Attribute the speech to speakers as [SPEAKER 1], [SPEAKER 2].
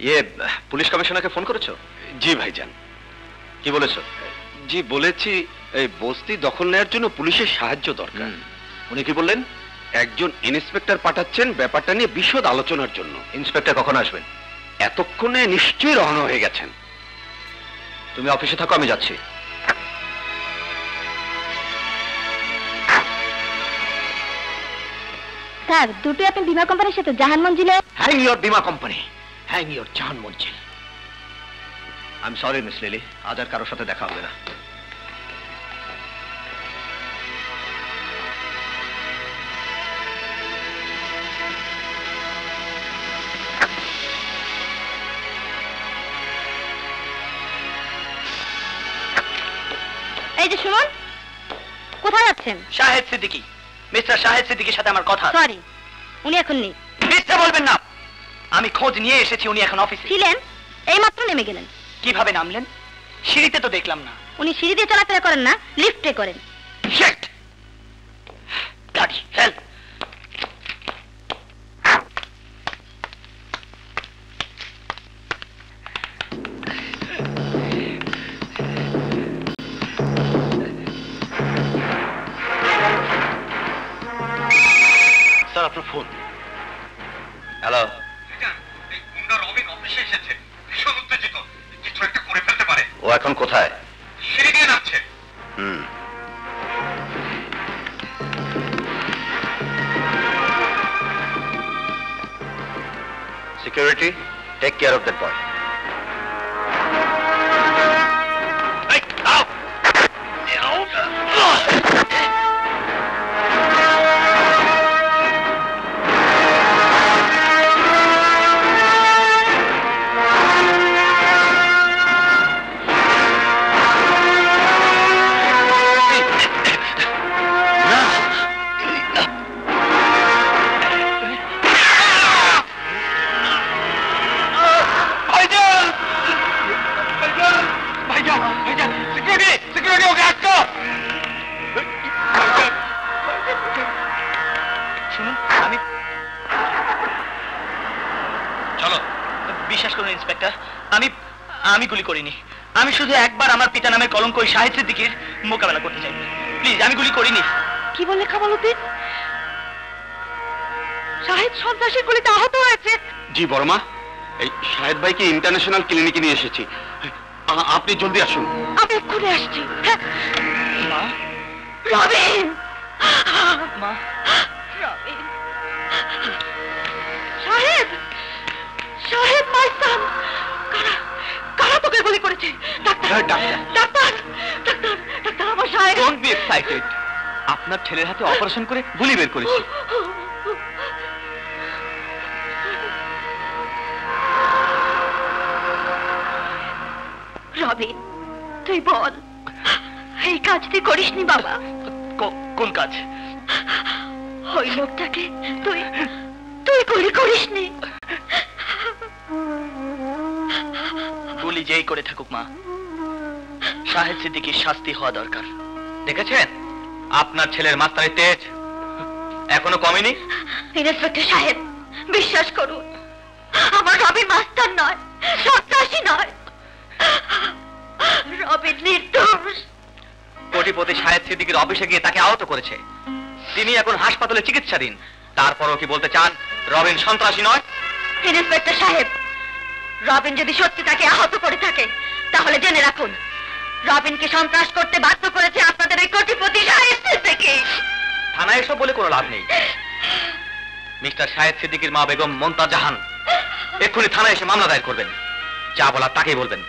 [SPEAKER 1] ইয়ে police কমিশনারকে phone করেছো?
[SPEAKER 2] জি ভাইজান।
[SPEAKER 1] কি বলেছো?
[SPEAKER 2] জি বলেছি, এই বস্তি দখল নেওয়ার জন্য পুলিশের সাহায্য দরকার।
[SPEAKER 1] উনি কি বললেন?
[SPEAKER 2] একজন ইন্সপেক্টর পাঠাচ্ছেন ব্যাপারটা নিয়ে বিশদ আলোচনার জন্য।
[SPEAKER 1] ইন্সপেক্টর কখন আসবেন?
[SPEAKER 2] এতক্ষণে নিশ্চয়ই রওনা হয়ে গেছেন।
[SPEAKER 1] তুমি অফিসে থাকো, আমি যাচ্ছি।
[SPEAKER 3] স্যার, দুটো আপনার বীমা কোম্পানির সাথে জাহান মঞ্জিলে।
[SPEAKER 1] হ্যাং ইওর বীমা company, hang your Jahan Manzil. I am sorry miss lily, আজ আর কারোর সাথে দেখা হবে না।
[SPEAKER 3] এই যে শুনুন, কোথায় যাচ্ছেন?
[SPEAKER 4] শাহেদ সিদ্দিকী, মিস্টার শাহেদ সিদ্দিকীর সাথে আমার কথা।
[SPEAKER 3] সরি, উনি এখন নেই।
[SPEAKER 4] মিথ্যে বলবেন না, আমি খোঁজ নিয়ে এসেছি উনি এখন অফিসে
[SPEAKER 3] ছিলেন, এইমাত্র নেমে গেলেন।
[SPEAKER 4] কিভাবে নামলেন? সিঁড়িতে তো দেখলাম না।
[SPEAKER 3] উনি সিঁড়ি দিয়ে চলাফেরা করেন না, লিফটে করেন।
[SPEAKER 4] শিট! ব্লাডি হেল!
[SPEAKER 1] স্যার, আপনার ফোন। হ্যালো।
[SPEAKER 5] রবিন অফিসে এসেছে, ভীষণ উত্তেজিত, কিছু একটা করে ফেলতে পারে।
[SPEAKER 1] ও এখন কোথায়?
[SPEAKER 5] সিঁড়ি দিয়ে নামছে।
[SPEAKER 1] Security, take care of that boy.
[SPEAKER 4] আমি গুলি করিনি। আমি শুধু একবার আমার পিতা নামের কলঙ্ক ওই শাহেদ সিদ্দিকীর মোকাবেলা করতে চাই। প্লিজ, আমি গুলি করিনি।
[SPEAKER 3] কি বললে কামালউদ্দিন? শাহেদ সন্ত্রাসীর গুলিতে আহত হয়েছে?
[SPEAKER 2] জি বড়মা, এই শাহেদ ভাইকে ইন্টারন্যাশনাল ক্লিনিকে নিয়ে এসেছি। আপনি জলদি আসুন।
[SPEAKER 3] আমি এক্ষুনি আসছি।
[SPEAKER 4] মা,
[SPEAKER 3] রবিন!
[SPEAKER 4] মা,
[SPEAKER 3] রবিন! শাহেদ! শাহেদ মাই সন! কারা তোকে গুলি করেছে? ডাক্তার! ডাক্তার! ডাক্তার! ডাক্তার, আমার শাহেদ!
[SPEAKER 4] Don't be excited. আপনার ছেলের হাতে অপারেশন করে গুলি বের করেছি।
[SPEAKER 3] রবিন, তুই বল, এই কাজ তুই করিসনি বাবা?
[SPEAKER 4] কোন কাজ?
[SPEAKER 3] ওই লোকটাকে তুই গুলি করিসনি?
[SPEAKER 4] গুলি যেই করে থাকুক মা, শাহেদ সিদ্দিকীর শাস্তি হওয়া দরকার। দেখেছেন আপনার ছেলের মাস্তানি তেজ এখনো কমেনি।
[SPEAKER 3] ইন্সপেক্টর সাহেব, বিশ্বাস করুন, আমার রবিন মাস্টার নয়, সন্ত্রাসী নয়। রবিন নির্দোষ।
[SPEAKER 4] কোটিপতি শাহেদ সিদ্দিকীর অফিসে গিয়ে তাকে আহত করেছে। তিনি এখন হাসপাতালে চিকিৎসাধীন। তারপরও কি বলতে চান রবিন সন্ত্রাসী নয়?
[SPEAKER 3] ইন্সপেক্টর সাহেব, রবিন যদি সত্যি তাকে আহত করে থাকে, তাহলে জেনে রাখুন, রবিনকে সন্ত্রাস করতে বাধ্য করেছে আপনাদের এই কোটিপতি শাহেদ সিদ্দিকী।
[SPEAKER 4] থানায় এসব বলে কোনো লাভ নেই। মিস্টার শাহেদ সিদ্দিকীর মা বেগম মমতাজ জাহান এক্ষুনি থানায় এসে মামলা দায়ের করবেন। যা বলার তাকেই বলবেন।